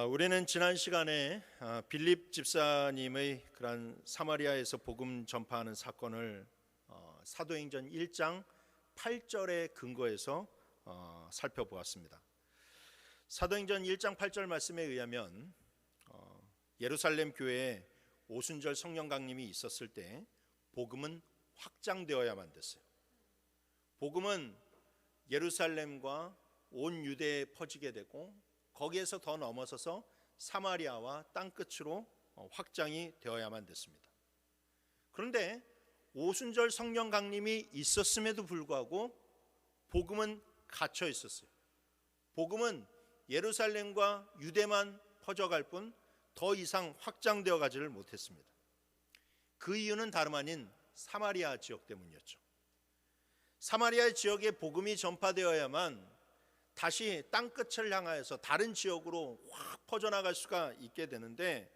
우리는 지난 시간에 빌립 집사님의 그런 사마리아에서 복음 전파하는 사건을 사도행전 1장 8절에 근거해서 살펴보았습니다. 사도행전 1장 8절 말씀에 의하면 예루살렘 교회에 오순절 성령 강림이 있었을 때 복음은 확장되어야만 됐어요. 복음은 예루살렘과 온 유대에 퍼지게 되고 거기에서 더 넘어서서 사마리아와 땅끝으로 확장이 되어야만 됐습니다. 그런데 오순절 성령 강림이 있었음에도 불구하고 복음은 갇혀 있었어요. 복음은 예루살렘과 유대만 퍼져갈 뿐 더 이상 확장되어 가지를 못했습니다. 그 이유는 다름 아닌 사마리아 지역 때문이었죠. 사마리아 지역에 복음이 전파되어야만 다시 땅끝을 향하여서 다른 지역으로 확 퍼져나갈 수가 있게 되는데,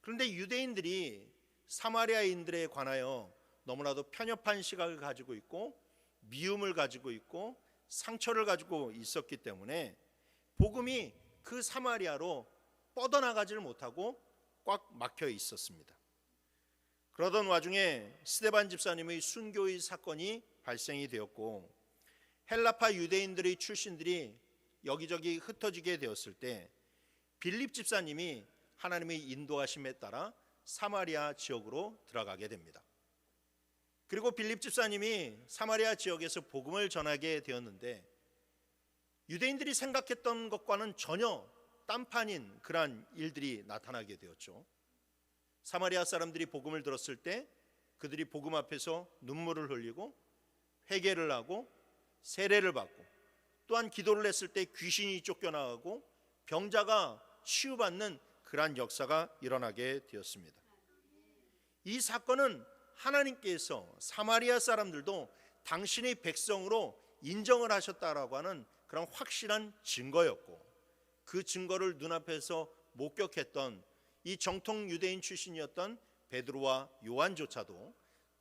그런데 유대인들이 사마리아인들에 관하여 너무나도 편협한 시각을 가지고 있고 미움을 가지고 있고 상처를 가지고 있었기 때문에 복음이 그 사마리아로 뻗어나가지를 못하고 꽉 막혀 있었습니다. 그러던 와중에 스데반 집사님의 순교의 사건이 발생이 되었고 헬라파 유대인들의 출신들이 여기저기 흩어지게 되었을 때 빌립 집사님이 하나님의 인도하심에 따라 사마리아 지역으로 들어가게 됩니다. 그리고 빌립 집사님이 사마리아 지역에서 복음을 전하게 되었는데 유대인들이 생각했던 것과는 전혀 딴판인 그러한 일들이 나타나게 되었죠. 사마리아 사람들이 복음을 들었을 때 그들이 복음 앞에서 눈물을 흘리고 회개를 하고 세례를 받고 또한 기도를 했을 때 귀신이 쫓겨나가고 병자가 치유받는 그러한 역사가 일어나게 되었습니다. 이 사건은 하나님께서 사마리아 사람들도 당신의 백성으로 인정을 하셨다라고 하는 그런 확실한 증거였고, 그 증거를 눈앞에서 목격했던 이 정통 유대인 출신이었던 베드로와 요한조차도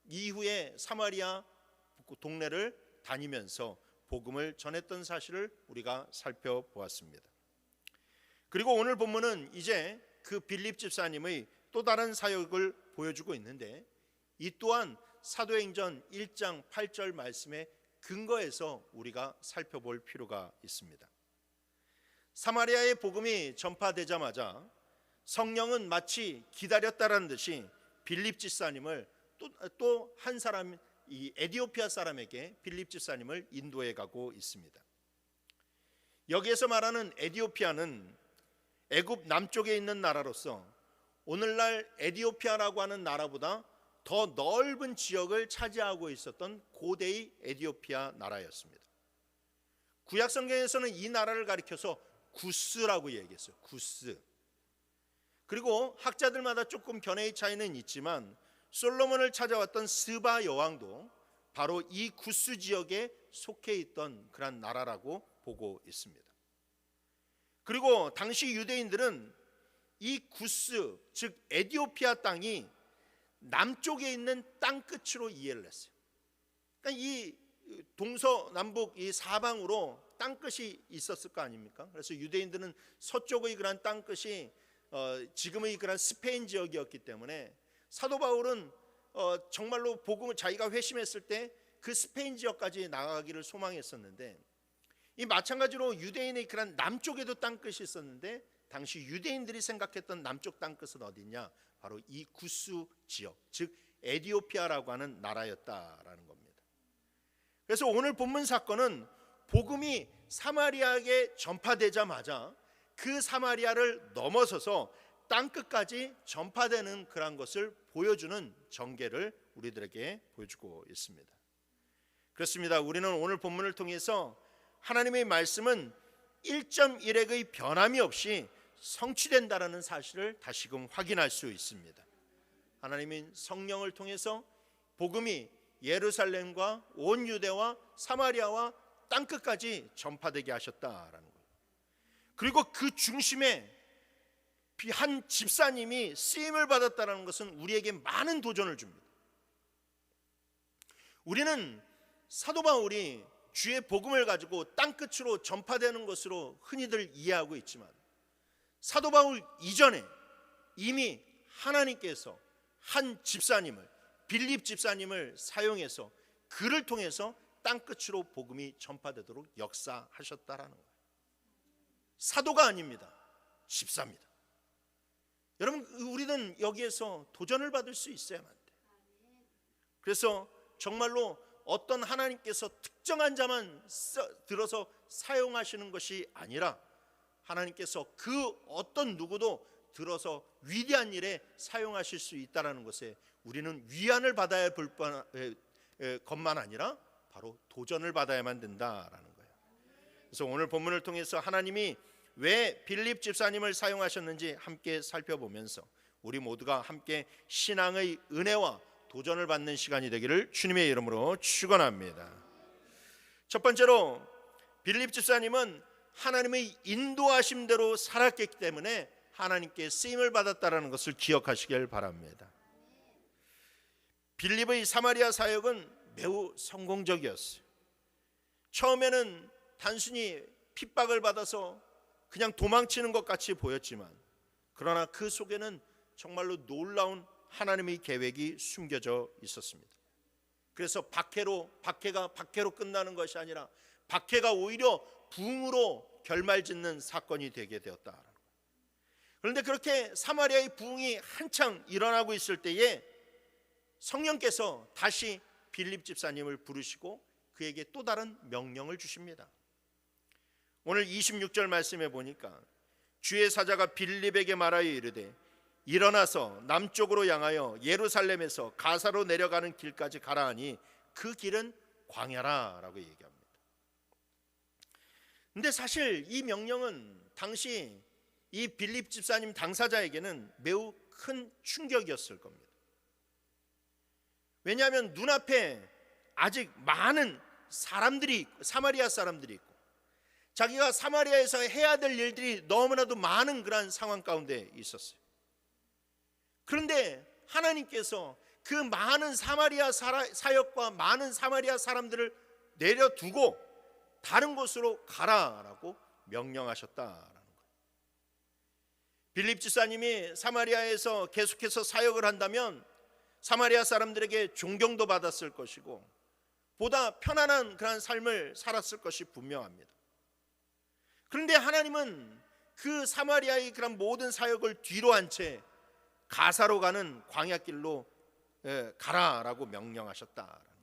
이후에 사마리아 동네를 다니면서 복음을 전했던 사실을 우리가 살펴보았습니다. 그리고 오늘 본문은 이제 그 빌립 집사님의 또 다른 사역을 보여주고 있는데, 이 또한 사도행전 1장 8절 말씀의 근거에서 우리가 살펴볼 필요가 있습니다. 사마리아의 복음이 전파되자마자 성령은 마치 기다렸다라는 듯이 빌립 집사님을 또 한 사람, 이 에디오피아 사람에게 빌립 집사님을 인도해 가고 있습니다. 여기에서 말하는 에디오피아는 애굽 남쪽에 있는 나라로서 오늘날 에디오피아라고 하는 나라보다 더 넓은 지역을 차지하고 있었던 고대의 에디오피아 나라였습니다. 구약 성경에서는 이 나라를 가리켜서 구스라고 얘기했어요. 구스. 그리고 학자들마다 조금 견해의 차이는 있지만 솔로몬을 찾아왔던 스바 여왕도 바로 이 구스 지역에 속해 있던 그런 나라라고 보고 있습니다. 그리고 당시 유대인들은 이 구스, 즉 에디오피아 땅이 남쪽에 있는 땅 끝으로 이해를 했어요. 그러니까 이 동서남북 이 사방으로 땅 끝이 있었을 거 아닙니까? 그래서 유대인들은 서쪽의 그런 땅 끝이 지금의 그런 스페인 지역이었기 때문에 사도 바울은 정말로 복음을 자기가 회심했을 때 그 스페인 지역까지 나가기를 소망했었는데, 이 마찬가지로 유대인의 그런 남쪽에도 땅끝이 있었는데 당시 유대인들이 생각했던 남쪽 땅끝은 어디냐? 바로 이 구스 지역, 즉 에디오피아라고 하는 나라였다라는 겁니다. 그래서 오늘 본문 사건은 복음이 사마리아에 전파되자마자 그 사마리아를 넘어서서 땅끝까지 전파되는 그런 것을 보여주는 전개를 우리들에게 보여주고 있습니다. 그렇습니다. 우리는 오늘 본문을 통해서 하나님의 말씀은 1.1핵의 변함이 없이 성취된다라는 사실을 다시금 확인할 수 있습니다. 하나님은 성령을 통해서 복음이 예루살렘과 온 유대와 사마리아와 땅끝까지 전파되게 하셨다라는 거예요. 그리고 그 중심에 한 집사님이 쓰임을 받았다는 것은 우리에게 많은 도전을 줍니다. 우리는 사도 바울이 주의 복음을 가지고 땅끝으로 전파되는 것으로 흔히들 이해하고 있지만 사도 바울 이전에 이미 하나님께서 한 집사님을, 빌립 집사님을 사용해서 그를 통해서 땅끝으로 복음이 전파되도록 역사하셨다라는 거예요. 사도가 아닙니다. 집사입니다. 여러분, 우리는 여기에서 도전을 받을 수 있어야만 돼요. 그래서 정말로 어떤 하나님께서 특정한 자만 들어서 사용하시는 것이 아니라 하나님께서 그 어떤 누구도 들어서 위대한 일에 사용하실 수 있다는 것에 우리는 위안을 받아야 볼 것만 아니라 바로 도전을 받아야만 된다라는 거예요. 그래서 오늘 본문을 통해서 하나님이 왜 빌립 집사님을 사용하셨는지 함께 살펴보면서 우리 모두가 함께 신앙의 은혜와 도전을 받는 시간이 되기를 주님의 이름으로 축원합니다. 첫 번째로 빌립 집사님은 하나님의 인도하심대로 살았기 때문에 하나님께 쓰임을 받았다는 것을 기억하시길 바랍니다. 빌립의 사마리아 사역은 매우 성공적이었어요. 처음에는 단순히 핍박을 받아서 그냥 도망치는 것 같이 보였지만 그러나 그 속에는 정말로 놀라운 하나님의 계획이 숨겨져 있었습니다. 그래서 박해가 박해로 끝나는 것이 아니라 박해가 오히려 부흥으로 결말짓는 사건이 되게 되었다. 그런데 그렇게 사마리아의 부흥이 한창 일어나고 있을 때에 성령께서 다시 빌립 집사님을 부르시고 그에게 또 다른 명령을 주십니다. 오늘 26절 말씀에 보니까 주의 사자가 빌립에게 말하여 이르되 일어나서 남쪽으로 향하여 예루살렘에서 가사로 내려가는 길까지 가라 하니 그 길은 광야라 라고 얘기합니다. 근데 사실 이 명령은 당시 이 빌립 집사님 당사자에게는 매우 큰 충격이었을 겁니다. 왜냐하면 눈앞에 아직 많은 사람들이, 사마리아 사람들이 있고 자기가 사마리아에서 해야 될 일들이 너무나도 많은 그런 상황 가운데 있었어요. 그런데 하나님께서 그 많은 사마리아 사역과 많은 사마리아 사람들을 내려두고 다른 곳으로 가라라고 명령하셨다라는 거예요. 빌립 집사님이 사마리아에서 계속해서 사역을 한다면 사마리아 사람들에게 존경도 받았을 것이고 보다 편안한 그런 삶을 살았을 것이 분명합니다. 그런데 하나님은 그 사마리아의 그런 모든 사역을 뒤로 한 채 가사로 가는 광야길로 가라라고 명령하셨다라는 거예요.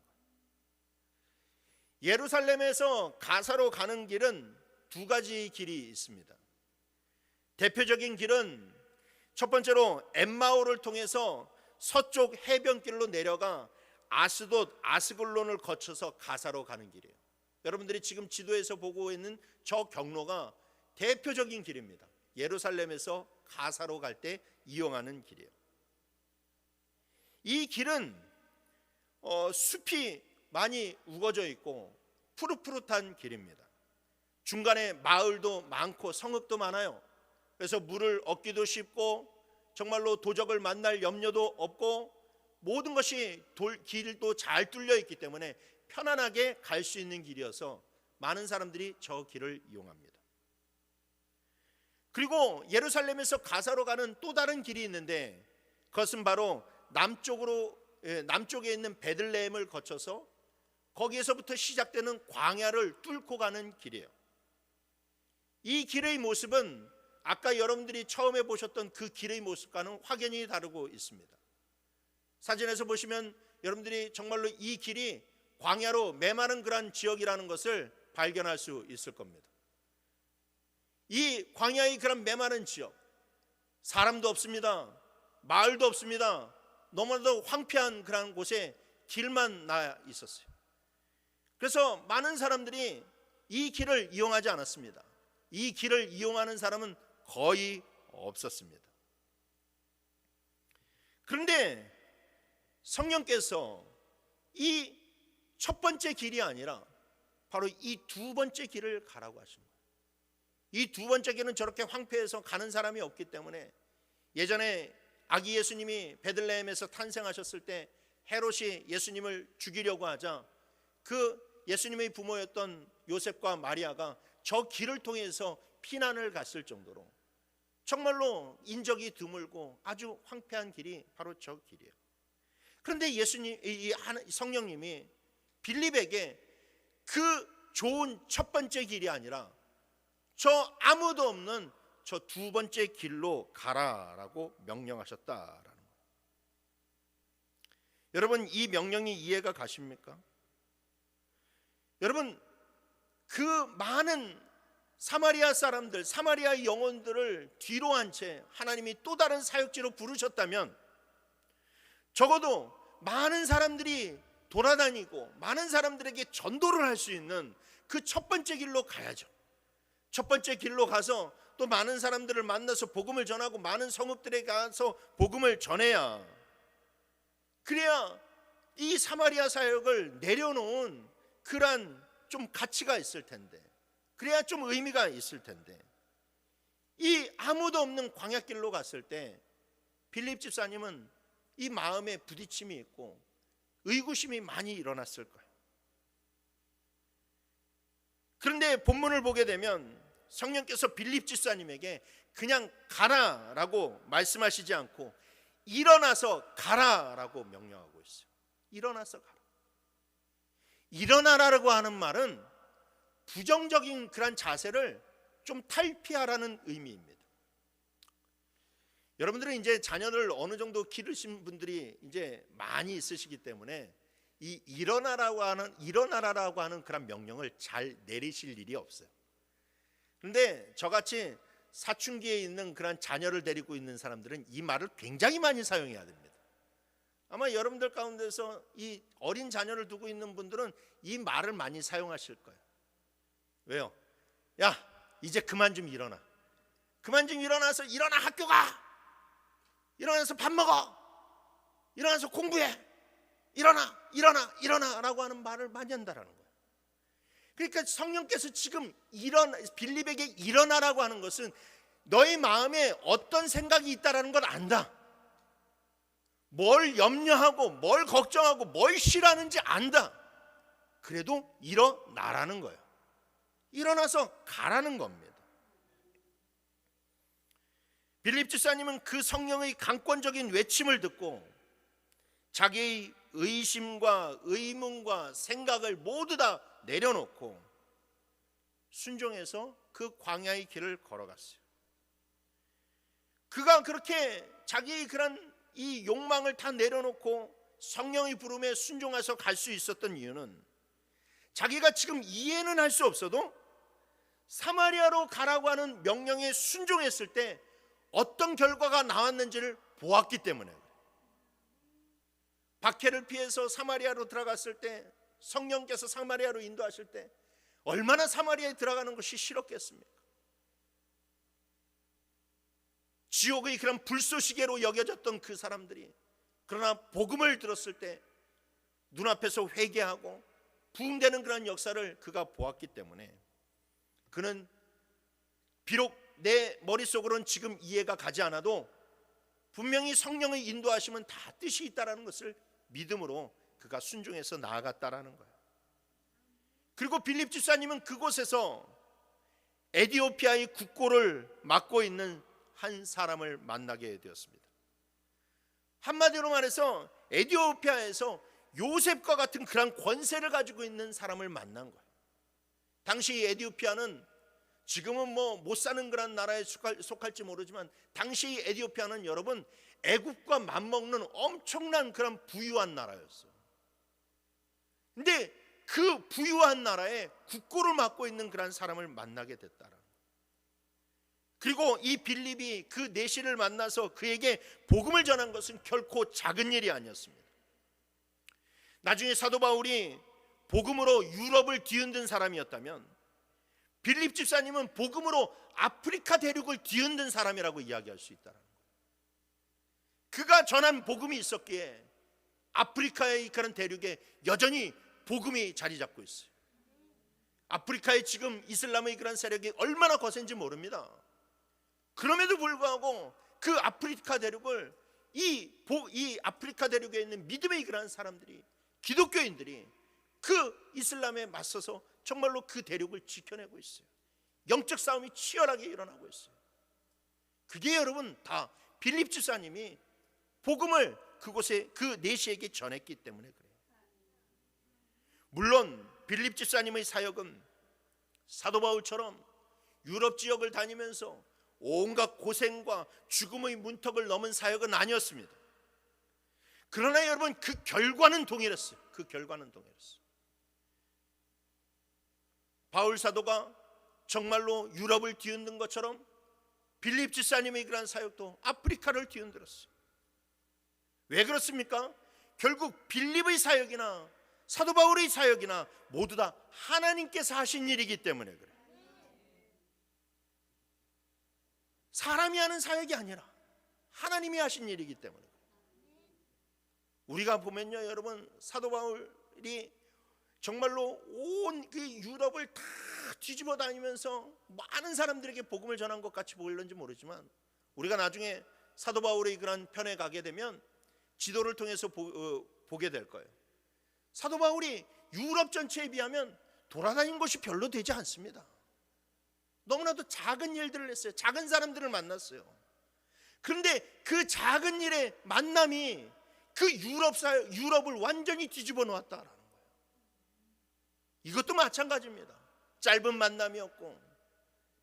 예루살렘에서 가사로 가는 길은 두 가지 길이 있습니다. 대표적인 길은 첫 번째로 엠마오를 통해서 서쪽 해변길로 내려가 아스돗, 아스글론을 거쳐서 가사로 가는 길이에요. 여러분들이 지금 지도에서 보고 있는 저 경로가 대표적인 길입니다. 예루살렘에서 가사로 갈 때 이용하는 길이에요. 이 길은 숲이 많이 우거져 있고 푸릇푸릇한 길입니다. 중간에 마을도 많고 성읍도 많아요. 그래서 물을 얻기도 쉽고 정말로 도적을 만날 염려도 없고 모든 것이 길도 잘 뚫려 있기 때문에 편안하게 갈 수 있는 길이어서 많은 사람들이 저 길을 이용합니다. 그리고 예루살렘에서 가사로 가는 또 다른 길이 있는데 그것은 바로 남쪽에 있는 베들레헴을 거쳐서 거기에서부터 시작되는 광야를 뚫고 가는 길이에요. 이 길의 모습은 아까 여러분들이 처음에 보셨던 그 길의 모습과는 확연히 다르고 있습니다. 사진에서 보시면 여러분들이 정말로 이 길이 광야로 메마른 그런 지역이라는 것을 발견할 수 있을 겁니다. 이 광야의 그런 메마른 지역, 사람도 없습니다. 마을도 없습니다. 너무나도 황폐한 그런 곳에 길만 나 있었어요. 그래서 많은 사람들이 이 길을 이용하지 않았습니다. 이 길을 이용하는 사람은 거의 없었습니다. 그런데 성령께서 이 첫 번째 길이 아니라 바로 이 두 번째 길을 가라고 하신 거예요. 이 두 번째 길은 저렇게 황폐해서 가는 사람이 없기 때문에 예전에 아기 예수님이 베들레헴에서 탄생하셨을 때 헤롯이 예수님을 죽이려고 하자 그 예수님의 부모였던 요셉과 마리아가 저 길을 통해서 피난을 갔을 정도로 정말로 인적이 드물고 아주 황폐한 길이 바로 저 길이에요. 그런데 성령님이 빌립에게 그 좋은 첫 번째 길이 아니라 저 아무도 없는 저 두 번째 길로 가라라고 명령하셨다라는 거예요. 여러분, 이 명령이 이해가 가십니까? 여러분, 그 많은 사마리아 사람들, 사마리아 영혼들을 뒤로 한 채 하나님이 또 다른 사역지로 부르셨다면 적어도 많은 사람들이 돌아다니고 많은 사람들에게 전도를 할 수 있는 그 첫 번째 길로 가야죠. 첫 번째 길로 가서 또 많은 사람들을 만나서 복음을 전하고 많은 성읍들에 가서 복음을 전해야, 그래야 이 사마리아 사역을 내려놓은 그런 좀 가치가 있을 텐데, 그래야 좀 의미가 있을 텐데, 이 아무도 없는 광야길로 갔을 때 빌립 집사님은 이 마음에 부딪힘이 있고 의구심이 많이 일어났을 거예요. 그런데 본문을 보게 되면 성령께서 빌립 집사님에게 그냥 가라라고 말씀하시지 않고 일어나서 가라라고 명령하고 있어요. 일어나서 가라. 일어나라고 하는 말은 부정적인 그런 자세를 좀 탈피하라는 의미입니다. 여러분들은 이제 자녀를 어느 정도 기르신 분들이 이제 많이 있으시기 때문에 이 일어나라고 하는 그런 명령을 잘 내리실 일이 없어요. 그런데 저같이 사춘기에 있는 그런 자녀를 데리고 있는 사람들은 이 말을 굉장히 많이 사용해야 됩니다. 아마 여러분들 가운데서 이 어린 자녀를 두고 있는 분들은 이 말을 많이 사용하실 거예요. 왜요? 야, 이제 그만 좀 일어나. 그만 좀 일어나서 일어나 학교 가. 일어나서 밥 먹어. 일어나서 공부해. 일어나라고 하는 말을 많이 한다라는 거예요. 그러니까 성령께서 지금 빌립에게 일어나라고 하는 것은 너의 마음에 어떤 생각이 있다라는 걸 안다. 뭘 염려하고 뭘 걱정하고 뭘 싫어하는지 안다. 그래도 일어나라는 거예요. 일어나서 가라는 겁니다. 빌립 집사님은 그 성령의 강권적인 외침을 듣고 자기의 의심과 의문과 생각을 모두 다 내려놓고 순종해서 그 광야의 길을 걸어갔어요. 그가 그렇게 자기의 그런 이 욕망을 다 내려놓고 성령의 부름에 순종해서 갈 수 있었던 이유는 자기가 지금 이해는 할 수 없어도 사마리아로 가라고 하는 명령에 순종했을 때 어떤 결과가 나왔는지를 보았기 때문에, 박해를 피해서 사마리아로 들어갔을 때, 성령께서 사마리아로 인도하실 때 얼마나 사마리아에 들어가는 것이 싫었겠습니까? 지옥의 그런 불쏘시개로 여겨졌던 그 사람들이 그러나 복음을 들었을 때 눈앞에서 회개하고 부흥되는 그런 역사를 그가 보았기 때문에 그는 비록 내 머릿속으로는 지금 이해가 가지 않아도 분명히 성령의 인도하심은 다 뜻이 있다는 것을 믿음으로 그가 순종해서 나아갔다라는 거예요. 그리고 빌립 집사님은 그곳에서 에티오피아의 국고를 맡고 있는 한 사람을 만나게 되었습니다. 한마디로 말해서 에티오피아에서 요셉과 같은 그런 권세를 가지고 있는 사람을 만난 거예요. 당시 에티오피아는 지금은 뭐 못 사는 그런 나라에 속할지 모르지만 당시 에티오피아는 여러분 애국과 맞먹는 엄청난 그런 부유한 나라였어요. 근데 그 부유한 나라에 국고를 맡고 있는 그런 사람을 만나게 됐다라. 그리고 이 빌립이 그 내시를 만나서 그에게 복음을 전한 것은 결코 작은 일이 아니었습니다. 나중에 사도 바울이 복음으로 유럽을 뒤흔든 사람이었다면 빌립 집사님은 복음으로 아프리카 대륙을 뒤흔든 사람이라고 이야기할 수 있다는 거예요. 그가 전한 복음이 있었기에 아프리카의 그런 대륙에 여전히 복음이 자리 잡고 있어요. 아프리카에 지금 이슬람의 그런 세력이 얼마나 거센지 모릅니다. 그럼에도 불구하고 그 아프리카 대륙을 이 아프리카 대륙에 있는 믿음의 그런 사람들이, 기독교인들이 그 이슬람에 맞서서 정말로 그 대륙을 지켜내고 있어요. 영적 싸움이 치열하게 일어나고 있어요. 그게 여러분 다 빌립 집사님이 복음을 그곳에 그 내시에게 전했기 때문에 그래요. 물론 빌립 집사님의 사역은 사도 바울처럼 유럽 지역을 다니면서 온갖 고생과 죽음의 문턱을 넘은 사역은 아니었습니다. 그러나 여러분 그 결과는 동일했어요. 그 결과는 동일했어요. 바울 사도가 정말로 유럽을 뒤흔든 것처럼 빌립 집사님의 그러한 사역도 아프리카를 뒤흔들었어요. 왜 그렇습니까? 결국 빌립의 사역이나 사도 바울의 사역이나 모두 다 하나님께서 하신 일이기 때문에 그래요. 사람이 하는 사역이 아니라 하나님이 하신 일이기 때문에 그래요. 우리가 보면요 여러분, 사도 바울이 정말로 온 그 유럽을 다 뒤집어 다니면서 많은 사람들에게 복음을 전한 것 같이 보일는지 모르지만, 우리가 나중에 사도 바울의 그런 편에 가게 되면 지도를 통해서 보게 될 거예요. 사도 바울이 유럽 전체에 비하면 돌아다닌 것이 별로 되지 않습니다. 너무나도 작은 일들을 했어요. 작은 사람들을 만났어요. 그런데 그 작은 일의 만남이 그 유럽을 완전히 뒤집어 놓았다라는 거예요. 이것도 마찬가지입니다. 짧은 만남이었고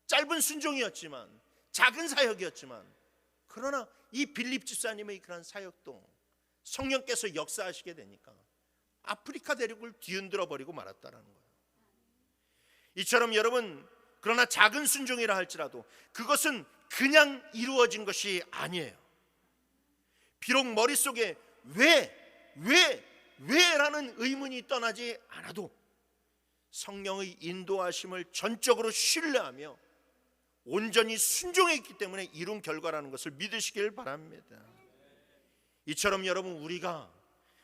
짧은 순종이었지만, 작은 사역이었지만, 그러나 이 빌립 집사님의 그런 사역도 성령께서 역사하시게 되니까 아프리카 대륙을 뒤흔들어 버리고 말았다라는 거예요. 이처럼 여러분, 그러나 작은 순종이라 할지라도 그것은 그냥 이루어진 것이 아니에요. 비록 머릿속에 왜라는 의문이 떠나지 않아도 성령의 인도하심을 전적으로 신뢰하며 온전히 순종했기 때문에 이룬 결과라는 것을 믿으시길 바랍니다. 이처럼 여러분, 우리가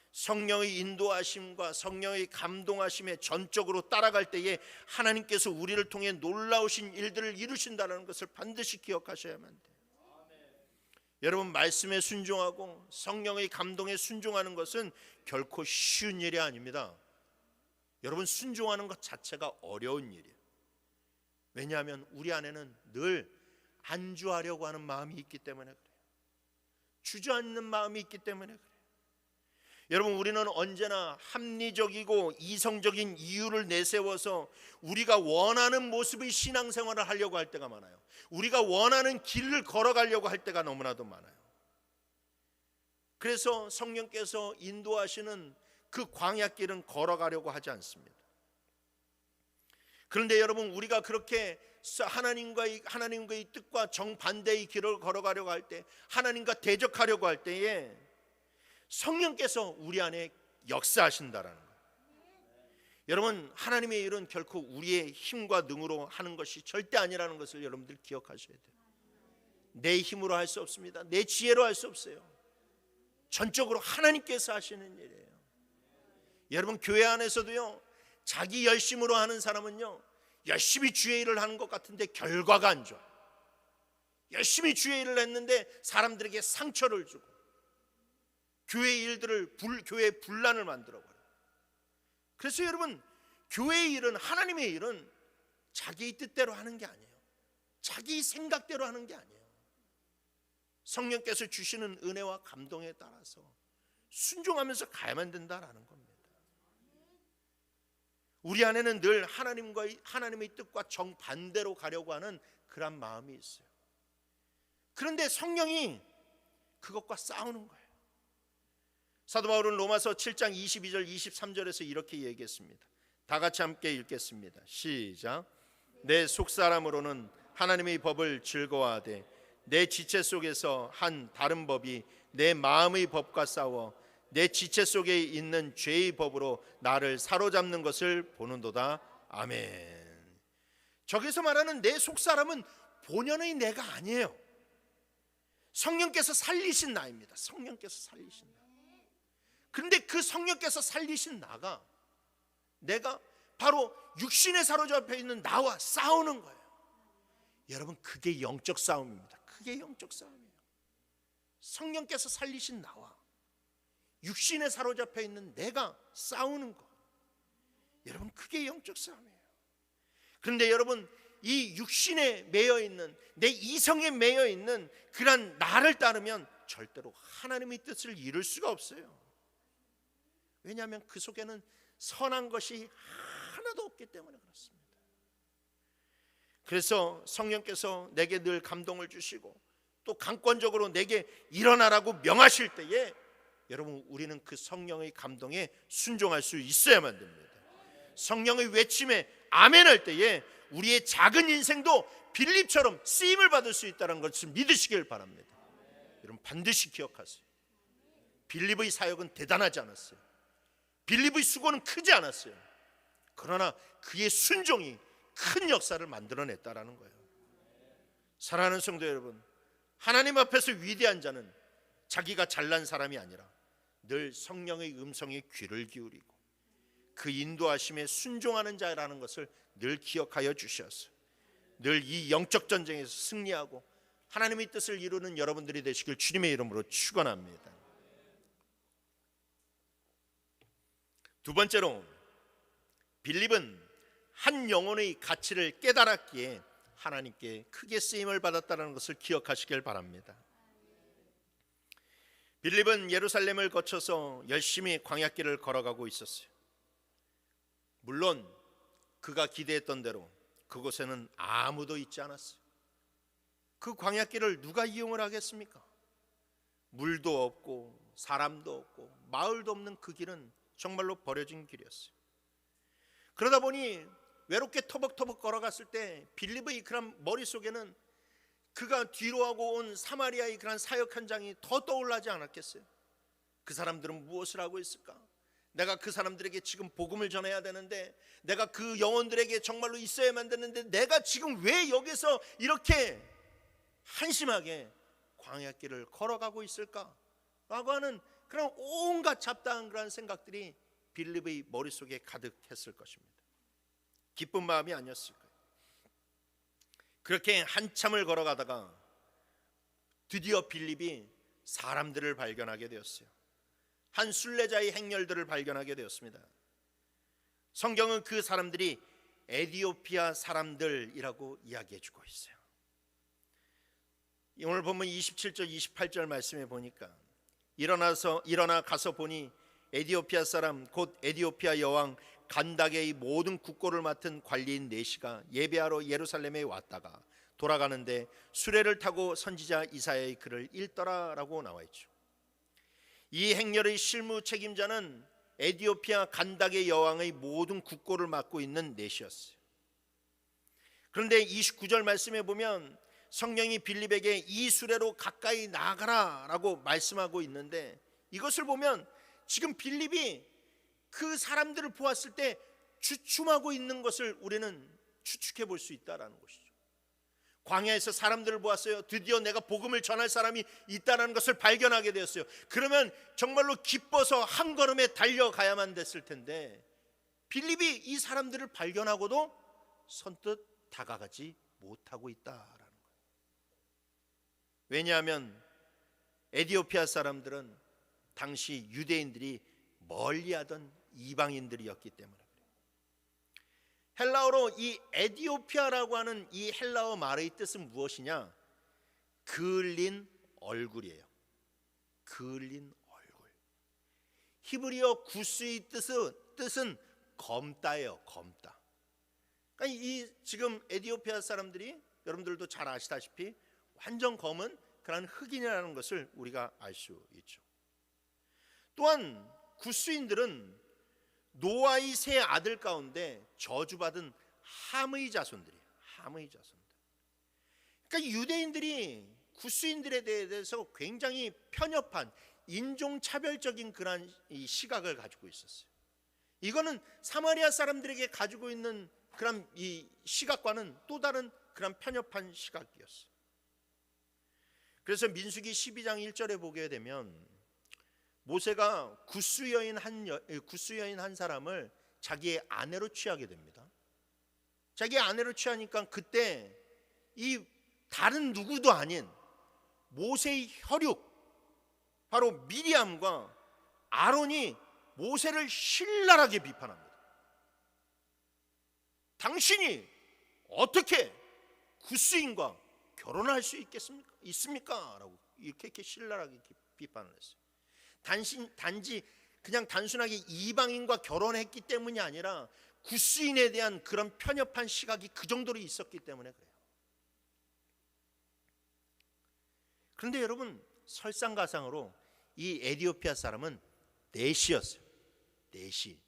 성령의 인도하심과 성령의 감동하심에 전적으로 따라갈 때에 하나님께서 우리를 통해 놀라우신 일들을 이루신다는 것을 반드시 기억하셔야만 돼요. 여러분, 말씀에 순종하고 성령의 감동에 순종하는 것은 결코 쉬운 일이 아닙니다. 여러분, 순종하는 것 자체가 어려운 일이에요. 왜냐하면 우리 안에는 늘 안주하려고 하는 마음이 있기 때문에 그래요. 주저앉는 마음이 있기 때문에 그래요. 여러분, 우리는 언제나 합리적이고 이성적인 이유를 내세워서 우리가 원하는 모습의 신앙생활을 하려고 할 때가 많아요. 우리가 원하는 길을 걸어가려고 할 때가 너무나도 많아요. 그래서 성령께서 인도하시는 그 광야길은 걸어가려고 하지 않습니다. 그런데 여러분, 우리가 그렇게 하나님과의 뜻과 정반대의 길을 걸어가려고 할 때, 하나님과 대적하려고 할 때에 성령께서 우리 안에 역사하신다라는 거예요. 여러분, 하나님의 일은 결코 우리의 힘과 능으로 하는 것이 절대 아니라는 것을 여러분들 기억하셔야 돼요. 내 힘으로 할 수 없습니다. 내 지혜로 할 수 없어요. 전적으로 하나님께서 하시는 일이에요. 여러분, 교회 안에서도요, 자기 열심으로 하는 사람은요, 열심히 주의 일을 하는 것 같은데 결과가 안 좋아요. 열심히 주의 일을 했는데 사람들에게 상처를 주고 교회 일들을 교회의 분란을 만들어 버려요. 그래서 여러분, 교회의 일은, 하나님의 일은 자기의 뜻대로 하는 게 아니에요. 자기 생각대로 하는 게 아니에요. 성령께서 주시는 은혜와 감동에 따라서 순종하면서 가야만 된다라는 겁니다. 우리 안에는 늘 하나님의 뜻과 정반대로 가려고 하는 그런 마음이 있어요. 그런데 성령이 그것과 싸우는 거예요. 사도 바울은 로마서 7장 22절 23절에서 이렇게 얘기했습니다. 다 같이 함께 읽겠습니다. 시작. 내 속사람으로는 하나님의 법을 즐거워하되 내 지체 속에서 한 다른 법이 내 마음의 법과 싸워 내 지체 속에 있는 죄의 법으로 나를 사로잡는 것을 보는도다. 아멘. 저기서 말하는 내 속사람은 본연의 내가 아니에요. 성령께서 살리신 나입니다. 성령께서 살리신 나. 그런데 그 성령께서 살리신 내가 바로 육신에 사로잡혀 있는 나와 싸우는 거예요. 여러분, 그게 영적 싸움입니다. 그게 영적 싸움이에요. 성령께서 살리신 나와 육신에 사로잡혀 있는 내가 싸우는 것, 여러분, 그게 영적 싸움이에요. 그런데 여러분, 이 육신에 매여 있는, 내 이성에 매여 있는 그런 나를 따르면 절대로 하나님의 뜻을 이룰 수가 없어요. 왜냐하면 그 속에는 선한 것이 하나도 없기 때문에 그렇습니다. 그래서 성령께서 내게 늘 감동을 주시고 또 강권적으로 내게 일어나라고 명하실 때에 여러분, 우리는 그 성령의 감동에 순종할 수 있어야만 됩니다. 성령의 외침에 아멘할 때에 우리의 작은 인생도 빌립처럼 쓰임을 받을 수 있다는 것을 믿으시길 바랍니다. 여러분, 반드시 기억하세요. 빌립의 사역은 대단하지 않았어요. 빌립의 수고는 크지 않았어요. 그러나 그의 순종이 큰 역사를 만들어냈다라는 거예요. 사랑하는 성도 여러분, 하나님 앞에서 위대한 자는 자기가 잘난 사람이 아니라 늘 성령의 음성에 귀를 기울이고 그 인도하심에 순종하는 자라는 것을 늘 기억하여 주셔서 늘 이 영적 전쟁에서 승리하고 하나님의 뜻을 이루는 여러분들이 되시길 주님의 이름으로 축원합니다. 두 번째로, 빌립은 한 영혼의 가치를 깨달았기에 하나님께 크게 쓰임을 받았다는 것을 기억하시길 바랍니다. 빌립은 예루살렘을 거쳐서 열심히 광야길을 걸어가고 있었어요. 물론 그가 기대했던 대로 그곳에는 아무도 있지 않았어요. 그 광야길을 누가 이용을 하겠습니까? 물도 없고 사람도 없고 마을도 없는 그 길은 정말로 버려진 길이었어요. 그러다 보니 외롭게 터벅터벅 걸어갔을 때 빌립의 그런 머릿속에는 그가 뒤로하고 온 사마리아의 그런 사역 현장이 더 떠올라지 않았겠어요? 그 사람들은 무엇을 하고 있을까? 내가 그 사람들에게 지금 복음을 전해야 되는데, 내가 그 영혼들에게 정말로 있어야만 되는데, 내가 지금 왜 여기서 이렇게 한심하게 광야길을 걸어가고 있을까? 라고 하는 그런 온갖 잡다한 그런 생각들이 빌립의 머릿속에 가득했을 것입니다. 기쁜 마음이 아니었을 거예요. 그렇게 한참을 걸어가다가 드디어 빌립이 사람들을 발견하게 되었어요. 한 순례자의 행렬들을 발견하게 되었습니다. 성경은 그 사람들이 에디오피아 사람들이라고 이야기해주고 있어요. 오늘 보면 27절 28절 말씀에 보니까 일어나 가서 보니 에디오피아 사람 곧 에디오피아 여왕 간닥의 모든 국고를 맡은 관리인 네시가 예배하러 예루살렘에 왔다가 돌아가는데 수레를 타고 선지자 이사야의 글을 읽더라라고 나와 있죠. 이 행렬의 실무 책임자는 에디오피아 간닥의 여왕의 모든 국고를 맡고 있는 네시였어요. 그런데 29절 말씀에 보면 성령이 빌립에게 이 수레로 가까이 나가라라고 말씀하고 있는데, 이것을 보면 지금 빌립이 그 사람들을 보았을 때 주춤하고 있는 것을 우리는 추측해 볼 수 있다라는 것이죠. 광야에서 사람들을 보았어요. 드디어 내가 복음을 전할 사람이 있다는 것을 발견하게 되었어요. 그러면 정말로 기뻐서 한 걸음에 달려가야만 됐을 텐데, 빌립이 이 사람들을 발견하고도 선뜻 다가가지 못하고 있다라는 거예요. 왜냐하면 에디오피아 사람들은 당시 유대인들이 멀리하던 이방인들이었기 때문에 그래요. 헬라어로 이 에디오피아라고 하는 이 헬라어 말의 뜻은 무엇이냐? 그을린 얼굴이에요. 그을린 얼굴. 히브리어 구스의 뜻은 검다예요. 검다. 그러니까 이 지금 에디오피아 사람들이 여러분들도 잘 아시다시피 완전 검은 그런 흑인이라는 것을 우리가 알 수 있죠. 또한 구스인들은 노아의 세 아들 가운데 저주받은 함의 자손들이에요. 함의 자손들. 그러니까 유대인들이 구스인들에 대해서 굉장히 편협한 인종차별적인 그런 이 시각을 가지고 있었어요. 이거는 사마리아 사람들에게 가지고 있는 그런 이 시각과는 또 다른 그런 편협한 시각이었어요. 그래서 민수기 12장 1절에 보게 되면 모세가 구스 여인 한 사람을 자기의 아내로 취하게 됩니다. 자기의 아내로 취하니까 그때 이 다른 누구도 아닌 모세의 혈육, 바로 미리암과 아론이 모세를 신랄하게 비판합니다. 당신이 어떻게 구스인과 결혼할 수 있습니까? 라고 이렇게 신랄하게 비판을 했어요. 단지 그냥 단순하게 이방인과 결혼했기 때문이 아니라 구스인에 대한 그런 편협한 시각이 그 정도로 있었기 때문에 그래요. 그런데 여러분, 설상가상으로 이 에디오피아 사람은 넷이었어요. 넷이.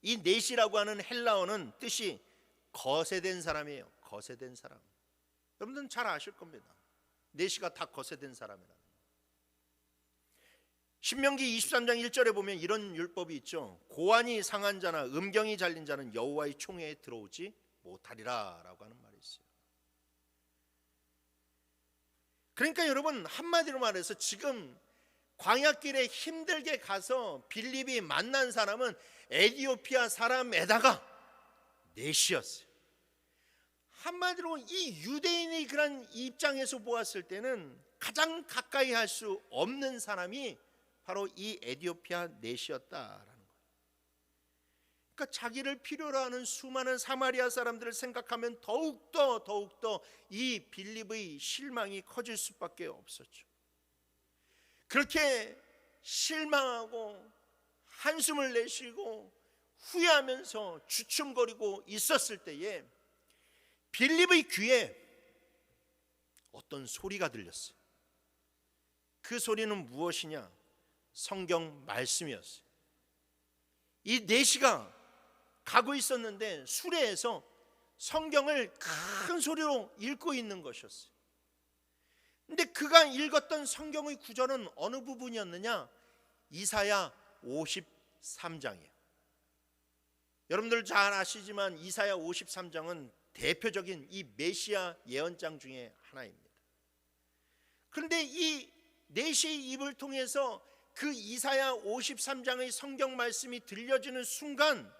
이 넷이라고 하는 헬라어는 뜻이 거세된 사람이에요. 거세된 사람. 여러분들은 잘 아실 겁니다. 넷이가 다 거세된 사람이라는. 신명기 23장 1절에 보면 이런 율법이 있죠. 고환이 상한 자나 음경이 잘린 자는 여호와의 총회에 들어오지 못하리라 라고 하는 말이 있어요. 그러니까 여러분, 한마디로 말해서 지금 광야길에 힘들게 가서 빌립이 만난 사람은 에디오피아 사람에다가 넷이었어요. 한마디로 이 유대인의 그런 입장에서 보았을 때는 가장 가까이 할 수 없는 사람이 바로 이 에디오피아 넷이었다라는 거예요. 그러니까 자기를 필요로 하는 수많은 사마리아 사람들을 생각하면 더욱더 이 빌립의 실망이 커질 수밖에 없었죠. 그렇게 실망하고 한숨을 내쉬고 후회하면서 주춤거리고 있었을 때에 빌립의 귀에 어떤 소리가 들렸어요. 그 소리는 무엇이냐? 성경 말씀이었어요. 이 넷이가 가고 있었는데 수레에서 성경을 큰 소리로 읽고 있는 것이었어요. 근데 그가 읽었던 성경의 구절은 어느 부분이었느냐? 이사야 53장이에요. 여러분들 잘 아시지만 이사야 53장은 대표적인 이 메시아 예언장 중에 하나입니다. 그런데 이 넷의 입을 통해서 그 이사야 53장의 성경 말씀이 들려지는 순간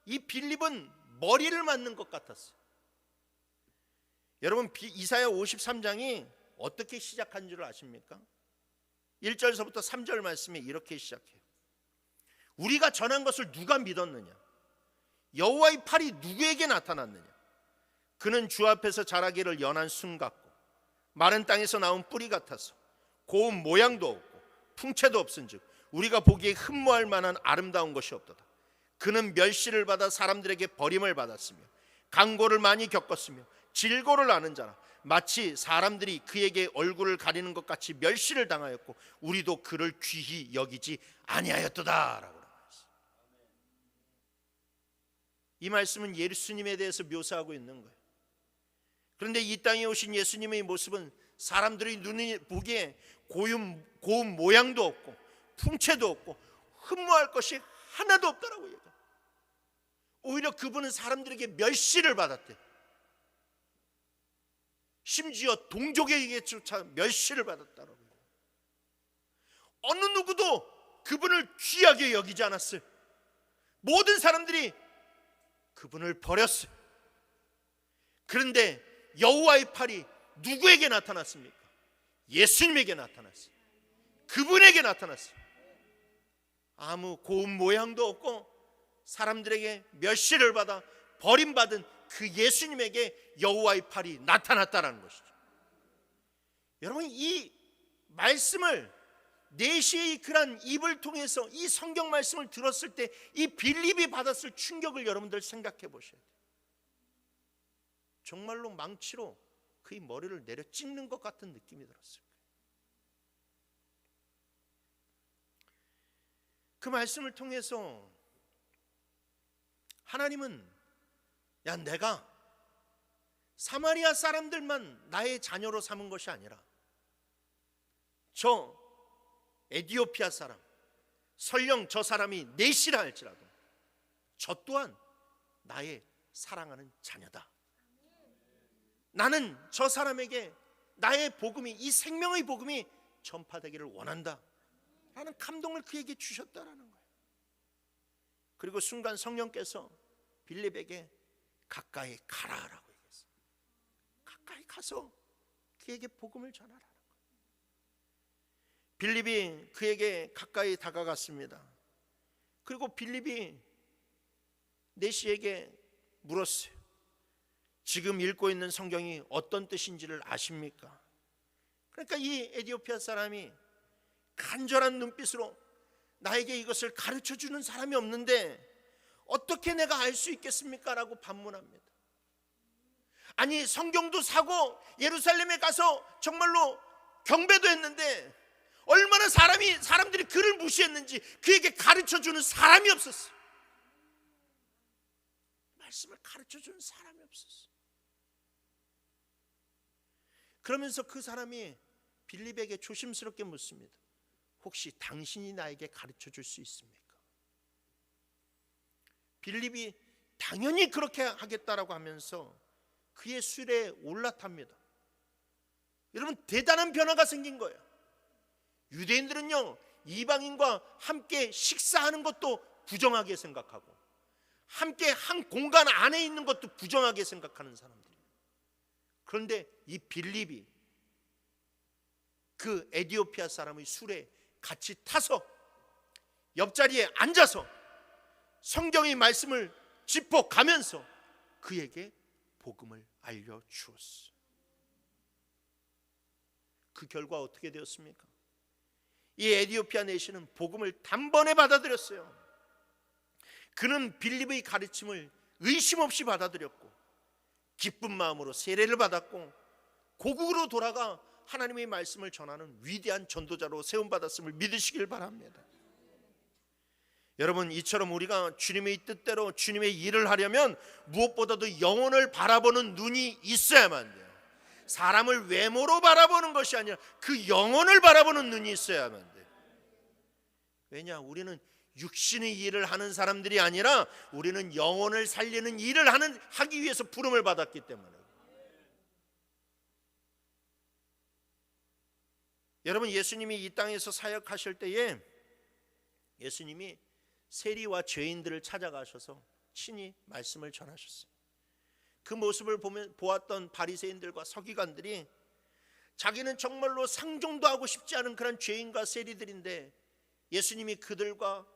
이 빌립은 머리를 맞는 것 같았어요. 여러분, 이사야 53장이 어떻게 시작한 줄 아십니까? 1절서부터 3절 말씀이 이렇게 시작해요. 우리가 전한 것을 누가 믿었느냐? 여호와의 팔이 누구에게 나타났느냐? 그는 주 앞에서 자라기를 연한 순 같고 마른 땅에서 나온 뿌리 같아서 고운 모양도 없고 풍채도 없은즉 우리가 보기에 흠모할 만한 아름다운 것이 없도다. 그는 멸시를 받아 사람들에게 버림을 받았으며 강고를 많이 겪었으며 질고를 아는 자라 마치 사람들이 그에게 얼굴을 가리는 것 같이 멸시를 당하였고 우리도 그를 귀히 여기지 아니하였도다 라고 말했어요. 이 말씀은 예수님에 대해서 묘사하고 있는 거예요. 그런데 이 땅에 오신 예수님의 모습은 사람들이 눈이 보기에 고운 모양도 없고 풍채도 없고 흠모할 것이 하나도 없다라고 얘기해요. 오히려 그분은 사람들에게 멸시를 받았대요. 심지어 동족에게조차 멸시를 받았다라고 해요. 어느 누구도 그분을 귀하게 여기지 않았어요. 모든 사람들이 그분을 버렸어요. 그런데 여호와의 팔이 누구에게 나타났습니까? 예수님에게 나타났어요. 그분에게 나타났어요. 아무 고운 모양도 없고 사람들에게 멸시를 받아 버림받은 그 예수님에게 여호와의 팔이 나타났다는 것이죠. 여러분, 이 말씀을 내시의 그런 입을 통해서 이 성경 말씀을 들었을 때 이 빌립이 받았을 충격을 여러분들 생각해 보셔야 돼요. 정말로 망치로 그의 머리를 내려 찍는 것 같은 느낌이 들었어요. 그 말씀을 통해서 하나님은 내가 사마리아 사람들만 나의 자녀로 삼은 것이 아니라 저 에디오피아 사람, 설령 저 사람이 넷이라 할지라도 저 또한 나의 사랑하는 자녀다. 나는 저 사람에게 나의 복음이, 이 생명의 복음이 전파되기를 원한다 라는 감동을 그에게 주셨다라는 거예요. 그리고 순간 성령께서 빌립에게 가까이 가라라고 얘기했어요. 가까이 가서 그에게 복음을 전하라는 거예요. 빌립이 그에게 가까이 다가갔습니다. 그리고 빌립이 내시에게 물었어요. 지금 읽고 있는 성경이 어떤 뜻인지를 아십니까? 그러니까 이 에티오피아 사람이 간절한 눈빛으로 나에게 이것을 가르쳐주는 사람이 없는데 어떻게 내가 알 수 있겠습니까? 라고 반문합니다. 아니, 성경도 사고 예루살렘에 가서 정말로 경배도 했는데 얼마나 사람들이 그를 무시했는지 그에게 가르쳐주는 사람이 없었어요. 말씀을 가르쳐주는 사람이 없었어요. 그러면서 그 사람이 빌립에게 조심스럽게 묻습니다. 혹시 당신이 나에게 가르쳐줄 수 있습니까? 빌립이 당연히 그렇게 하겠다라고 하면서 그의 수레에 올라탑니다. 여러분, 대단한 변화가 생긴 거예요. 유대인들은요, 이방인과 함께 식사하는 것도 부정하게 생각하고 함께 한 공간 안에 있는 것도 부정하게 생각하는 사람들이에요. 그런데 이 빌립이 그 에티오피아 사람의 수레에 같이 타서 옆자리에 앉아서 성경의 말씀을 짚어가면서 그에게 복음을 알려주었어요. 그 결과 어떻게 되었습니까? 이 에티오피아 내시는 복음을 단번에 받아들였어요. 그는 빌립의 가르침을 의심 없이 받아들였고 기쁜 마음으로 세례를 받았고 고국으로 돌아가 하나님의 말씀을 전하는 위대한 전도자로 세움받았음을 믿으시길 바랍니다. 여러분, 이처럼 우리가 주님의 뜻대로 주님의 일을 하려면 무엇보다도 영혼을 바라보는 눈이 있어야만 돼요. 사람을 외모로 바라보는 것이 아니라 그 영혼을 바라보는 눈이 있어야만 돼요. 왜냐? 우리는 육신의 일을 하는 사람들이 아니라 우리는 영혼을 살리는 일을 하기 위해서 부름을 받았기 때문에. 여러분, 예수님이 이 땅에서 사역하실 때에 예수님이 세리와 죄인들을 찾아가셔서 친히 말씀을 전하셨어요. 그 모습을 보았던 바리새인들과 서기관들이 자기는 정말로 상종도 하고 싶지 않은 그런 죄인과 세리들인데 예수님이 그들과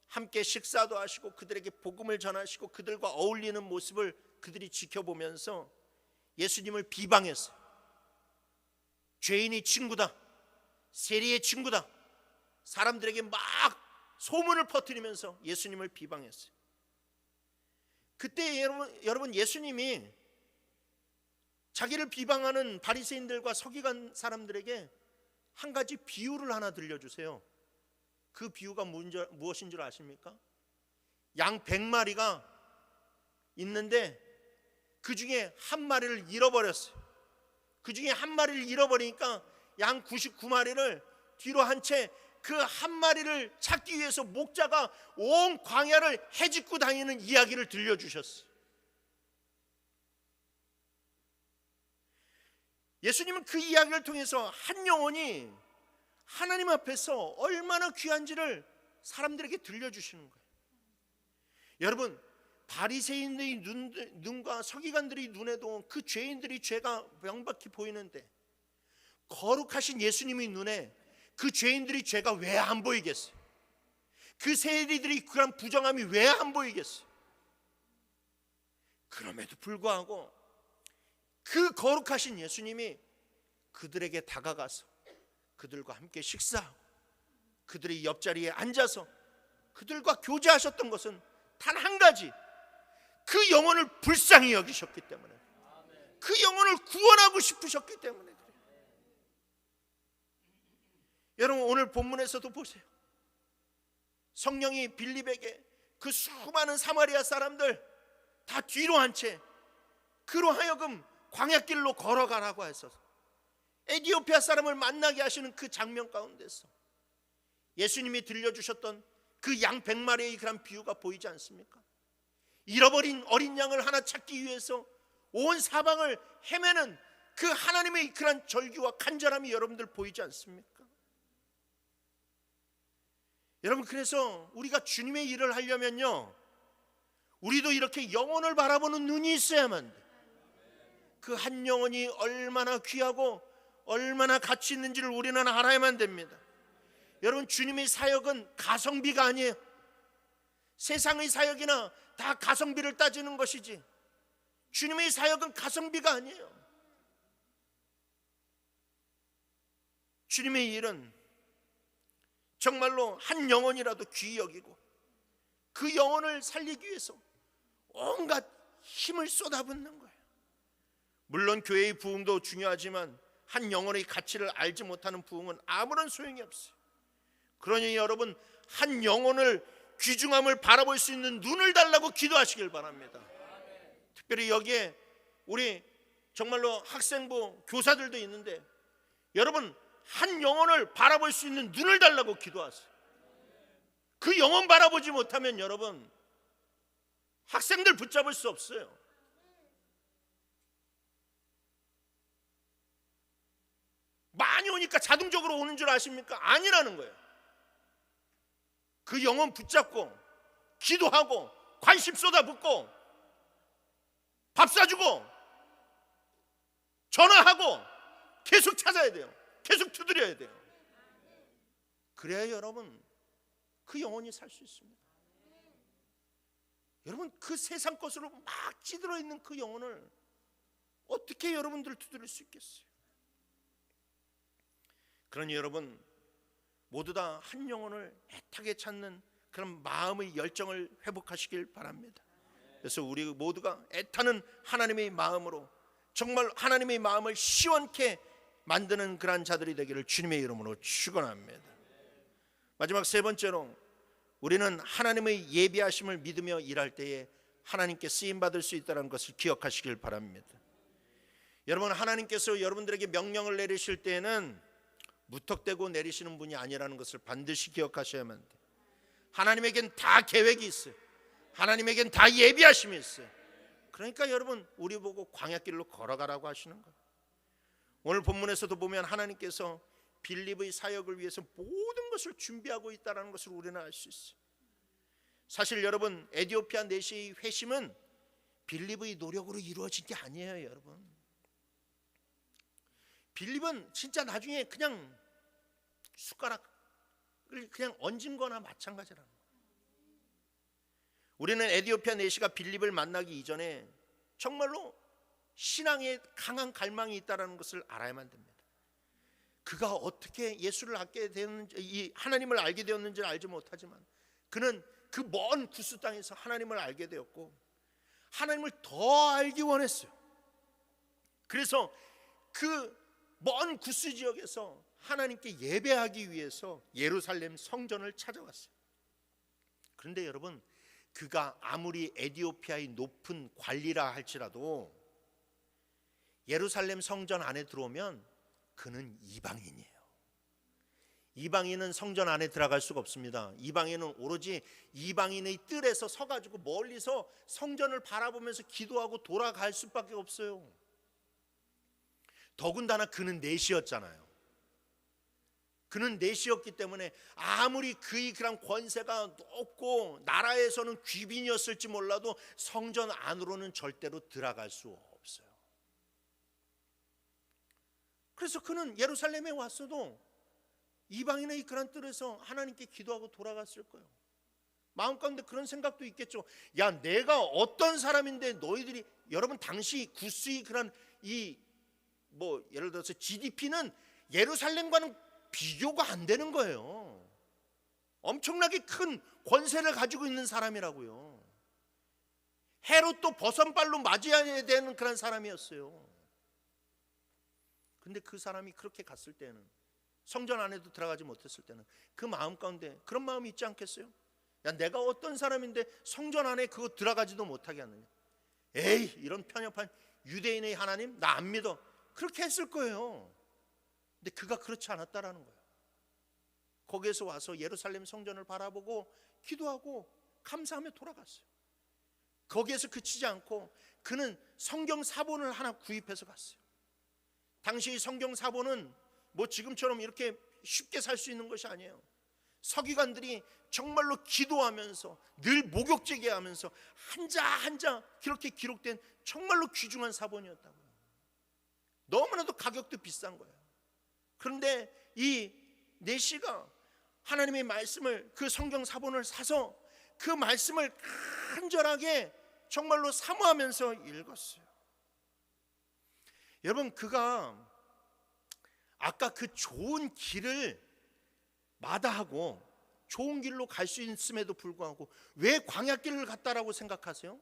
함께 식사도 하시고 그들에게 복음을 전하시고 그들과 어울리는 모습을 그들이 지켜보면서 예수님을 비방했어요. 죄인이 친구다, 세리의 친구다, 사람들에게 막 소문을 퍼뜨리면서 예수님을 비방했어요. 그때 여러분 예수님이 자기를 비방하는 바리새인들과 서기관 사람들에게 한 가지 비유를 하나 들려주세요. 그 비유가 무엇인 줄 아십니까? 양 100마리가 있는데 그 중에 한 마리를 잃어버렸어요. 그 중에 한 마리를 잃어버리니까 양 99마리를 뒤로 한 채 그 한 마리를 찾기 위해서 목자가 온 광야를 헤집고 다니는 이야기를 들려주셨어요. 예수님은 그 이야기를 통해서 한 영혼이 하나님 앞에서 얼마나 귀한지를 사람들에게 들려주시는 거예요. 여러분, 바리새인들의 눈과 서기관들의 눈에도 그 죄인들의 죄가 명백히 보이는데 거룩하신 예수님의 눈에 그 죄인들의 죄가 왜 안 보이겠어요? 그 세리들이 그런 부정함이 왜 안 보이겠어요? 그럼에도 불구하고 그 거룩하신 예수님이 그들에게 다가가서 그들과 함께 식사하고 그들의 옆자리에 앉아서 그들과 교제하셨던 것은 단 한 가지, 그 영혼을 불쌍히 여기셨기 때문에, 그 영혼을 구원하고 싶으셨기 때문에 그래요. 여러분, 오늘 본문에서도 보세요. 성령이 빌립에게 그 수많은 사마리아 사람들 다 뒤로 한 채 그로 하여금 광야길로 걸어가라고 해서 에티오피아 사람을 만나게 하시는 그 장면 가운데서 예수님이 들려주셨던 그 양 100마리의 그런 비유가 보이지 않습니까? 잃어버린 어린 양을 하나 찾기 위해서 온 사방을 헤매는 그 하나님의 그런 절규와 간절함이 여러분들 보이지 않습니까? 여러분, 그래서 우리가 주님의 일을 하려면요, 우리도 이렇게 영혼을 바라보는 눈이 있어야만 돼. 그 한 영혼이 얼마나 귀하고 얼마나 가치 있는지를 우리는 알아야만 됩니다. 여러분, 주님의 사역은 가성비가 아니에요. 세상의 사역이나 다 가성비를 따지는 것이지 주님의 사역은 가성비가 아니에요. 주님의 일은 정말로 한 영혼이라도 귀히 여기고 그 영혼을 살리기 위해서 온갖 힘을 쏟아붓는 거예요. 물론 교회의 부흥도 중요하지만 한 영혼의 가치를 알지 못하는 부흥은 아무런 소용이 없어요. 그러니 여러분, 한 영혼을 귀중함을 바라볼 수 있는 눈을 달라고 기도하시길 바랍니다. 특별히 여기에 우리 정말로 학생부 교사들도 있는데, 여러분 한 영혼을 바라볼 수 있는 눈을 달라고 기도하세요. 그 영혼 바라보지 못하면 여러분 학생들 붙잡을 수 없어요. 많이 오니까 자동적으로 오는 줄 아십니까? 아니라는 거예요. 그 영혼 붙잡고 기도하고 관심 쏟아붓고 밥 사주고 전화하고 계속 찾아야 돼요. 계속 두드려야 돼요. 그래야 여러분 그 영혼이 살 수 있습니다. 여러분, 그 세상 것으로 막 찌들어 있는 그 영혼을 어떻게 여러분들 두드릴 수 있겠어요? 그러니 여러분 모두 다 한 영혼을 애타게 찾는 그런 마음의 열정을 회복하시길 바랍니다. 그래서 우리 모두가 애타는 하나님의 마음으로 정말 하나님의 마음을 시원케 만드는 그러한 자들이 되기를 주님의 이름으로 축원합니다. 마지막 세 번째로, 우리는 하나님의 예비하심을 믿으며 일할 때에 하나님께 쓰임받을 수 있다는 것을 기억하시길 바랍니다. 여러분, 하나님께서 여러분들에게 명령을 내리실 때에는 무턱대고 내리시는 분이 아니라는 것을 반드시 기억하셔야만 돼요. 하나님에겐 다 계획이 있어요. 하나님에겐 다 예비하심이 있어요. 그러니까 여러분, 우리 보고 광야길로 걸어가라고 하시는 거예요. 오늘 본문에서도 보면 하나님께서 빌립의 사역을 위해서 모든 것을 준비하고 있다는 것을 우리는 알 수 있어요. 사실 여러분, 에티오피아 내시의 회심은 빌립의 노력으로 이루어진 게 아니에요. 여러분, 빌립은 진짜 나중에 그냥 숟가락을 그냥 얹은 거나 마찬가지라는 거예요. 우리는 에티오피아 내시가 빌립을 만나기 이전에 정말로 신앙에 강한 갈망이 있다는 것을 알아야만 됩니다. 그가 어떻게 예수를 알게 되었는지, 하나님을 알게 되었는지를 알지 못하지만 그는 그 먼 구스 땅에서 하나님을 알게 되었고 하나님을 더 알기 원했어요. 그래서 그 먼 구스 지역에서 하나님께 예배하기 위해서 예루살렘 성전을 찾아왔어요. 그런데 여러분, 그가 아무리 에티오피아의 높은 관리라 할지라도 예루살렘 성전 안에 들어오면 그는 이방인이에요. 이방인은 성전 안에 들어갈 수가 없습니다. 이방인은 오로지 이방인의 뜰에서 서가지고 멀리서 성전을 바라보면서 기도하고 돌아갈 수밖에 없어요. 더군다나 그는 내시였잖아요. 그는 내시였기 때문에 아무리 그의 그런 권세가 높고 나라에서는 귀빈이었을지 몰라도 성전 안으로는 절대로 들어갈 수 없어요. 그래서 그는 예루살렘에 왔어도 이방인의 그런 뜰에서 하나님께 기도하고 돌아갔을 거예요. 마음 가운데 그런 생각도 있겠죠. 야, 내가 어떤 사람인데 너희들이, 여러분 당시 구스의 그런 예를 들어서 GDP는 예루살렘과는 비교가 안 되는 거예요. 엄청나게 큰 권세를 가지고 있는 사람이라고요. 헤롯도 버선발로 맞이해야 되는 그런 사람이었어요. 근데 그 사람이 그렇게 갔을 때는, 성전 안에도 들어가지 못했을 때는 그 마음 가운데 그런 마음이 있지 않겠어요? 야, 내가 어떤 사람인데 성전 안에 그거 들어가지도 못하게 하느냐. 에이, 이런 편협한 유대인의 하나님 나 안 믿어. 그렇게 했을 거예요. 근데 그가 그렇지 않았다라는 거예요. 거기에서 와서 예루살렘 성전을 바라보고 기도하고 감사하며 돌아갔어요. 거기에서 그치지 않고 그는 성경 사본을 하나 구입해서 갔어요. 당시 성경 사본은 뭐 지금처럼 이렇게 쉽게 살 수 있는 것이 아니에요. 서기관들이 정말로 기도하면서 늘 목욕제기하면서 한자 한자 그렇게 기록된 정말로 귀중한 사본이었다고요. 너무나도 가격도 비싼 거예요. 그런데 이 내시가 하나님의 말씀을, 그 성경 사본을 사서 그 말씀을 간절하게 정말로 사모하면서 읽었어요. 여러분, 그가 아까 그 좋은 길을 마다하고 좋은 길로 갈 수 있음에도 불구하고 왜 광야길을 갔다라고 생각하세요?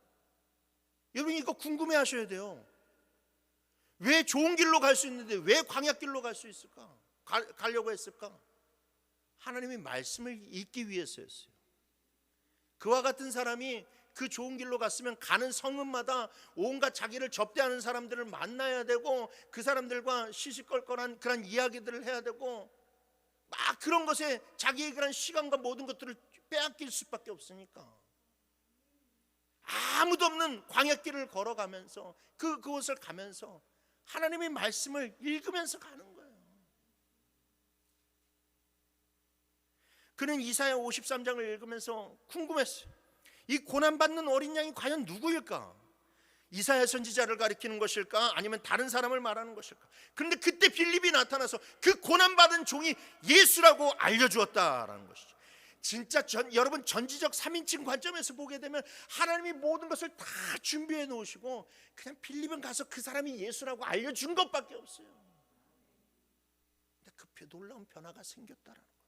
여러분, 이거 궁금해 하셔야 돼요. 왜 좋은 길로 갈 수 있는데 왜 광야길로 갈 수 있을까? 가려고 했을까? 하나님의 말씀을 읽기 위해서였어요. 그와 같은 사람이 그 좋은 길로 갔으면 가는 성읍마다 온갖 자기를 접대하는 사람들을 만나야 되고 그 사람들과 시시껄껄한 그런 이야기들을 해야 되고 막 그런 것에 자기의 그런 시간과 모든 것들을 빼앗길 수밖에 없으니까 아무도 없는 광야길을 걸어가면서 그곳을 가면서 하나님의 말씀을 읽으면서 가는 거예요. 그는 이사야 53장을 읽으면서 궁금했어요. 이 고난받는 어린 양이 과연 누구일까? 이사야 선지자를 가리키는 것일까? 아니면 다른 사람을 말하는 것일까? 그런데 그때 빌립이 나타나서 그 고난받은 종이 예수라고 알려주었다라는 것이죠. 진짜 여러분, 전지적 3인칭 관점에서 보게 되면 하나님이 모든 것을 다 준비해 놓으시고 그냥 빌립은 가서 그 사람이 예수라고 알려준 것밖에 없어요. 근데 그 놀라운 변화가 생겼다라는 거예요.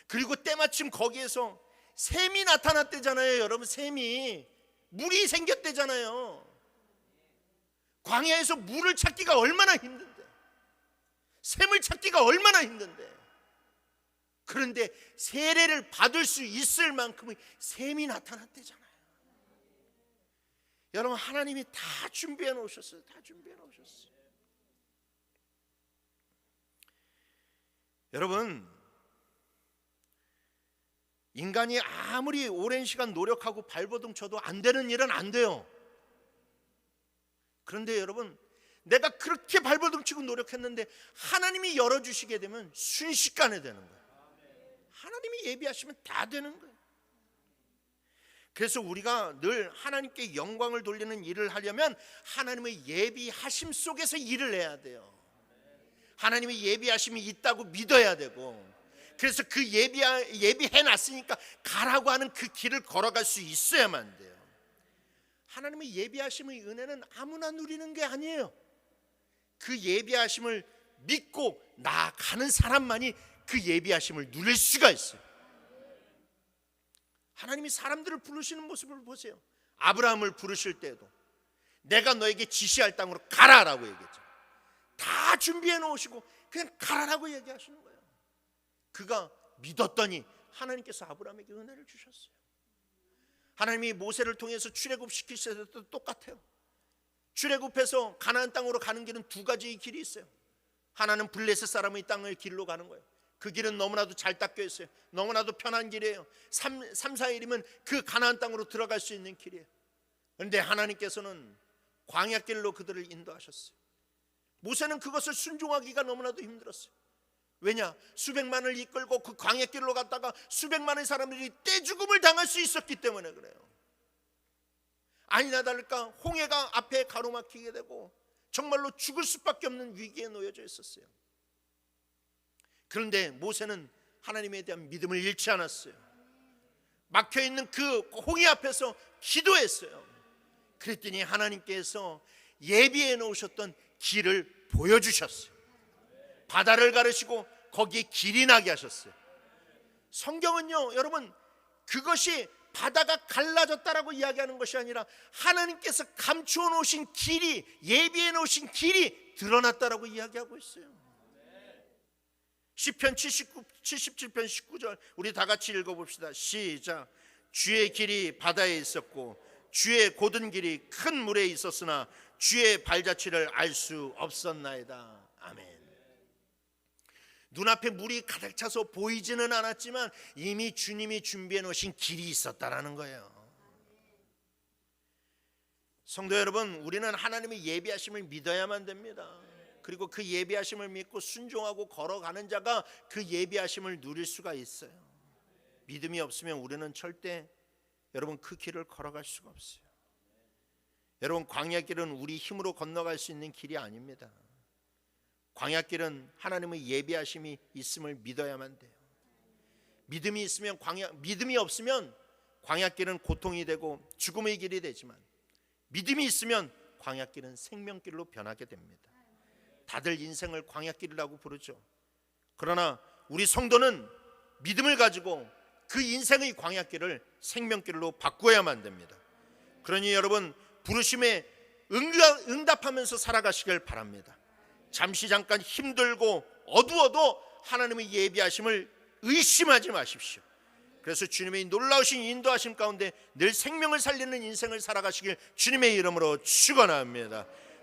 그리고 때마침 거기에서 샘이 나타났대잖아요. 여러분, 샘이 물이 생겼대잖아요. 광야에서 물을 찾기가 얼마나 힘든데, 샘을 찾기가 얼마나 힘든데, 그런데 세례를 받을 수 있을 만큼의 샘이 나타났대잖아요. 여러분, 하나님이 다 준비해 놓으셨어요. 다 준비해 놓으셨어요. 여러분, 인간이 아무리 오랜 시간 노력하고 발버둥 쳐도 안 되는 일은 안 돼요. 그런데 여러분, 내가 그렇게 발버둥 치고 노력했는데 하나님이 열어주시게 되면 순식간에 되는 거예요. 하나님이 예비하시면 다 되는 거예요. 그래서 우리가 늘 하나님께 영광을 돌리는 일을 하려면 하나님의 예비하심 속에서 일을 해야 돼요. 하나님의 예비하심이 있다고 믿어야 되고, 그래서 그 예비해 놨으니까 가라고 하는 그 길을 걸어갈 수 있어야만 돼요. 하나님의 예비하심의 은혜는 아무나 누리는 게 아니에요. 그 예비하심을 믿고 나아가는 사람만이 그 예비하심을 누릴 수가 있어요. 하나님이 사람들을 부르시는 모습을 보세요. 아브라함을 부르실 때도 내가 너에게 지시할 땅으로 가라라고 얘기했죠. 다 준비해 놓으시고 그냥 가라라고 얘기하시는 거예요. 그가 믿었더니 하나님께서 아브라함에게 은혜를 주셨어요. 하나님이 모세를 통해서 출애굽시키실 때도 똑같아요. 출애굽해서 가나안 땅으로 가는 길은 두 가지의 길이 있어요. 하나는 블레셋 사람의 땅을 길로 가는 거예요. 그 길은 너무나도 잘 닦여 있어요. 너무나도 편한 길이에요. 3, 4일이면 그 가나안 땅으로 들어갈 수 있는 길이에요. 그런데 하나님께서는 광야길로 그들을 인도하셨어요. 모세는 그것을 순종하기가 너무나도 힘들었어요. 왜냐? 수백만을 이끌고 그 광야길로 갔다가 수백만의 사람들이 떼죽음을 당할 수 있었기 때문에 그래요. 아니나 다를까 홍해가 앞에 가로막히게 되고 정말로 죽을 수밖에 없는 위기에 놓여져 있었어요. 그런데 모세는 하나님에 대한 믿음을 잃지 않았어요. 막혀있는 그 홍해 앞에서 기도했어요. 그랬더니 하나님께서 예비해 놓으셨던 길을 보여주셨어요. 바다를 가르시고 거기에 길이 나게 하셨어요. 성경은요, 여러분, 그것이 바다가 갈라졌다라고 이야기하는 것이 아니라 하나님께서 감추어 놓으신 길이, 예비해 놓으신 길이 드러났다라고 이야기하고 있어요. 시편 77편 19절 우리 다 같이 읽어봅시다. 시작. 주의 길이 바다에 있었고 주의 곧은 길이 큰 물에 있었으나 주의 발자취를 알 수 없었나이다. 아멘. 눈앞에 물이 가득 차서 보이지는 않았지만 이미 주님이 준비해 놓으신 길이 있었다라는 거예요. 성도 여러분, 우리는 하나님의 예비하심을 믿어야만 됩니다. 그리고 그 예비하심을 믿고 순종하고 걸어가는 자가 그 예비하심을 누릴 수가 있어요. 믿음이 없으면 우리는 절대 여러분 그 길을 걸어갈 수가 없어요. 여러분, 광야길은 우리 힘으로 건너갈 수 있는 길이 아닙니다. 광야길은 하나님의 예비하심이 있음을 믿어야만 돼요. 믿음이 없으면 광야길은 고통이 되고 죽음의 길이 되지만 믿음이 있으면 광야길은 생명길로 변하게 됩니다. 다들 인생을 광야길이라고 부르죠. 그러나 우리 성도는 믿음을 가지고 그 인생의 광야길을 생명길로 바꾸어야만 됩니다. 그러니 여러분 부르심에 응답하면서 살아가시길 바랍니다. 잠시 잠깐 힘들고 어두워도 하나님의 예비하심을 의심하지 마십시오. 그래서 주님의 놀라우신 인도하심 가운데 늘 생명을 살리는 인생을 살아가시길 주님의 이름으로 축원합니다.